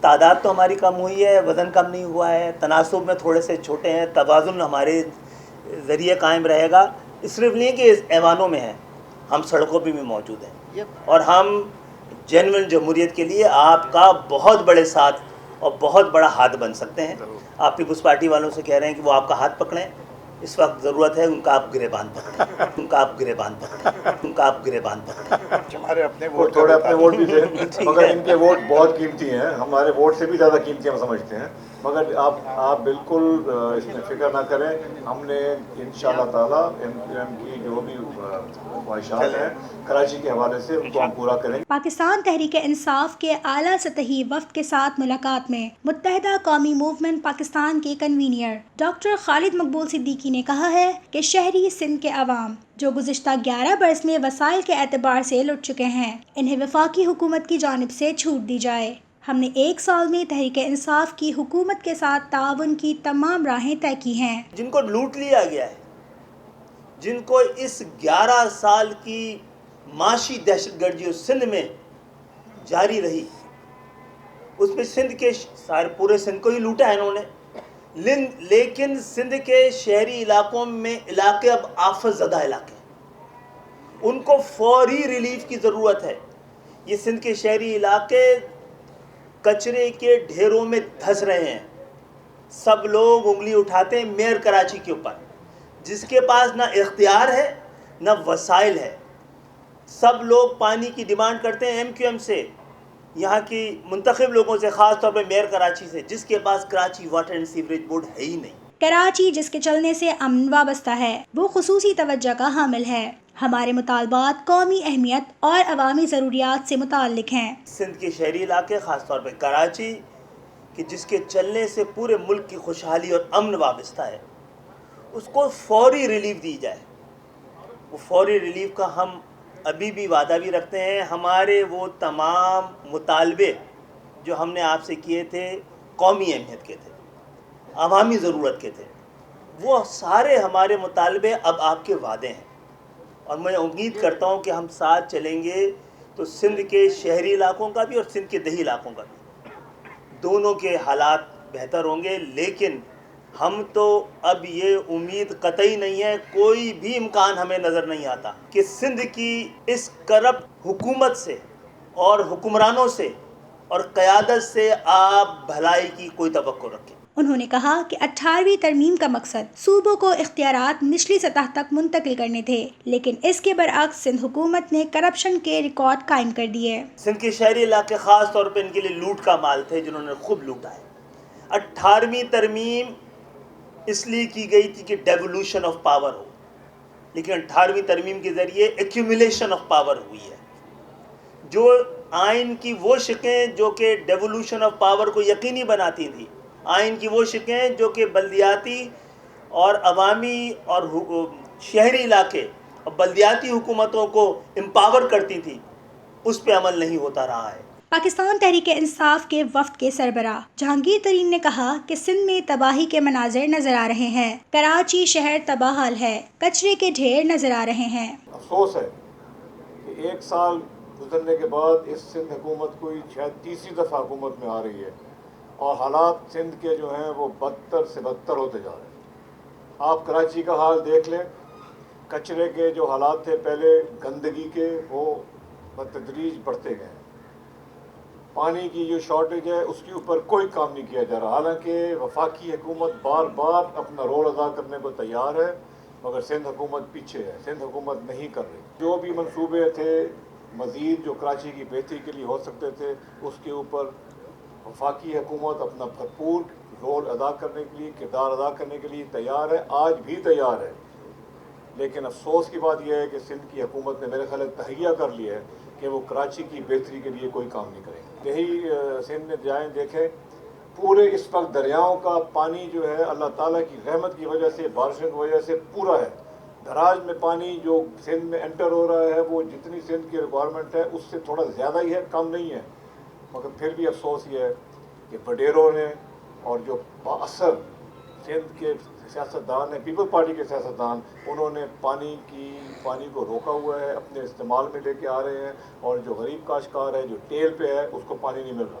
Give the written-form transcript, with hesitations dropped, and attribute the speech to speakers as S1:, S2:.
S1: تعداد تو ہماری کم ہوئی ہے، وزن کم نہیں ہوا ہے، تناسب میں تھوڑے سے چھوٹے ہیں، توازن ہمارے ذریعے قائم رہے گا. صرف نہیں کہ اس ایوانوں میں ہے، ہم سڑکوں پہ بھی موجود ہیں، اور ہم جنون جمہوریت کے لیے آپ کا بہت بڑے ساتھ اور بہت بڑا ہاتھ بن سکتے ہیں. آپ پیپلز پارٹی والوں سے کہہ رہے ہیں کہ وہ آپ کا ہاتھ پکڑیں. اس وقت ضرورت ہے ان کا آپ گریبان پکڑیں، ان کا آپ گریبان پکڑیں، ان کا آپ گریبان پکڑیں.
S2: ہمارے اپنے ووٹ تھوڑے اپنے ووٹ بھی تھے، مگر ان کے ووٹ بہت قیمتی ہیں، ہمارے ووٹ سے بھی زیادہ قیمتی ہم سمجھتے ہیں. مگر آپ بالکل اس میں فکر نہ کریں، ہم نے انشاءاللہ تعالیٰ ایم کی جو بھی خواہشات ہیں کراچی کے حوالے سے ان کو ہم پورا کریں گے.
S3: پاکستان تحریک انصاف کے اعلیٰ سطحی وفد کے ساتھ ملاقات میں متحدہ قومی موومنٹ پاکستان کے کنوینر ڈاکٹر خالد مقبول صدیقی نے کہا ہے کہ شہری سندھ کے عوام جو گزشتہ 11 برس میں وسائل کے اعتبار سے لٹ چکے ہیں، انہیں وفاقی حکومت کی جانب سے چھوٹ دی جائے. ہم نے 1 سال میں تحریک انصاف کی حکومت کے ساتھ تعاون کی تمام راہیں طے کی ہیں.
S1: جن کو لوٹ لیا گیا ہے، جن کو اس 11 سال کی معاشی دہشت گردی سندھ میں جاری رہی، اس میں سندھ کے سارے پورے سندھ کو ہی لوٹا ہے انہوں نے، لیکن سندھ کے شہری علاقوں میں علاقے اب آفت زدہ علاقے ہیں، ان کو فوری ریلیف کی ضرورت ہے. یہ سندھ کے شہری علاقے کچرے کے ڈھیروں میں دھس رہے ہیں. سب لوگ انگلی اٹھاتے ہیں میئر کراچی کے اوپر، جس کے پاس نہ اختیار ہے نہ وسائل ہے. سب لوگ پانی کی ڈیمانڈ کرتے ہیں ایم کیو ایم سے، یہاں کی منتخب لوگوں سے، خاص طور پہ میئر کراچی سے، جس کے پاس Karachi water and sewerage board ہے ہی نہیں.
S3: کراچی جس کے چلنے سے امن وابستہ ہے، وہ خصوصی توجہ کا حامل ہے. ہمارے مطالبات قومی اہمیت اور عوامی ضروریات سے متعلق ہیں.
S1: سندھ کے شہری علاقے، خاص طور پہ کراچی، کہ جس کے چلنے سے پورے ملک کی خوشحالی اور امن وابستہ ہے، اس کو فوری ریلیف دی جائے. وہ فوری ریلیف کا ہم ابھی بھی وعدہ بھی رکھتے ہیں. ہمارے وہ تمام مطالبے جو ہم نے آپ سے کیے تھے، قومی اہمیت کے تھے، عوامی ضرورت کے تھے، وہ سارے ہمارے مطالبے اب آپ کے وعدے ہیں. اور میں امید کرتا ہوں کہ ہم ساتھ چلیں گے تو سندھ کے شہری علاقوں کا بھی اور سندھ کے دیہی علاقوں کا بھی، دونوں کے حالات بہتر ہوں گے. لیکن ہم تو اب یہ امید قطعی نہیں ہے، کوئی بھی امکان ہمیں نظر نہیں آتا کہ سندھ کی اس کرپٹ حکومت سے اور حکمرانوں سے اور قیادت سے آپ بھلائی کی کوئی توقع رکھیں.
S3: انہوں نے کہا کہ 18ویں ترمیم کا مقصد صوبوں کو اختیارات نچلی سطح تک منتقل کرنے تھے، لیکن اس کے برعکس سندھ حکومت نے کرپشن کے ریکارڈ قائم کر دیے.
S1: سندھ کے شہری علاقے خاص طور پہ ان کے لیے لوٹ کا مال تھے، جنہوں نے خوب لوٹا ہے. 18ویں ترمیم اس لیے کی گئی تھی کہ ڈیولوشن آف پاور ہو، لیکن 18ویں ترمیم کے ذریعے ایکیومولیشن آف پاور ہوئی ہے. جو آئین کی وہ شقیں جو کہ ڈیولوشن آف پاور کو یقینی بناتی تھیں، آئین کی وہ شقیں جو کہ بلدیاتی اور عوامی اور شہری علاقے اور بلدیاتی حکومتوں کو امپاور کرتی تھیں، اس پہ عمل نہیں ہوتا رہا ہے.
S3: پاکستان تحریک انصاف کے وفد کے سربراہ جہانگیر ترین نے کہا کہ سندھ میں تباہی کے مناظر نظر آ رہے ہیں. کراچی شہر تباہ حال ہے، کچرے کے ڈھیر نظر آ رہے ہیں.
S2: افسوس ہے کہ 1 سال گزرنے کے بعد اس سندھ حکومت کو شاید تیسری دفعہ حکومت میں آ رہی ہے، اور حالات سندھ کے جو ہیں وہ بدتر سے بدتر ہوتے جا رہے ہیں. آپ کراچی کا حال دیکھ لیں، کچرے کے جو حالات تھے پہلے گندگی کے، وہ بتدریج بڑھتے گئے. پانی کی جو شارٹیج ہے اس کے اوپر کوئی کام نہیں کیا جا رہا، حالانکہ وفاقی حکومت بار بار اپنا رول ادا کرنے کو تیار ہے، مگر سندھ حکومت پیچھے ہے، سندھ حکومت نہیں کر رہی. جو بھی منصوبے تھے مزید جو کراچی کی بہتری کے لیے ہو سکتے تھے، اس کے اوپر وفاقی حکومت اپنا بھرپور رول ادا کرنے کے لیے، کردار ادا کرنے کے لیے تیار ہے، آج بھی تیار ہے. لیکن افسوس کی بات یہ ہے کہ سندھ کی حکومت نے میرے خیال ہے تہیہ کر لیا ہے کہ وہ کراچی کی بہتری کے لیے کوئی کام نہیں کرے گی. دیہی سندھ میں جائیں دیکھیں، پورے اس وقت دریاؤں کا پانی جو ہے اللہ تعالیٰ کی رحمت کی وجہ سے، بارشوں کی وجہ سے پورا ہے. دراج میں پانی جو سندھ میں انٹر ہو رہا ہے وہ جتنی سندھ کی ریکوائرمنٹ ہے اس سے تھوڑا زیادہ ہی ہے، کم نہیں ہے. مگر پھر بھی افسوس یہ ہے کہ وڈیروں نے اور جو بااثر سندھ کے سیاستدان ہیں، پیپل پارٹی کے سیاستدان، انہوں نے پانی کو روکا ہوا ہے، اپنے استعمال میں لے کے آ رہے ہیں، اور جو غریب کاشتکار ہے جو ٹیل پہ ہے اس کو پانی نہیں مل رہا.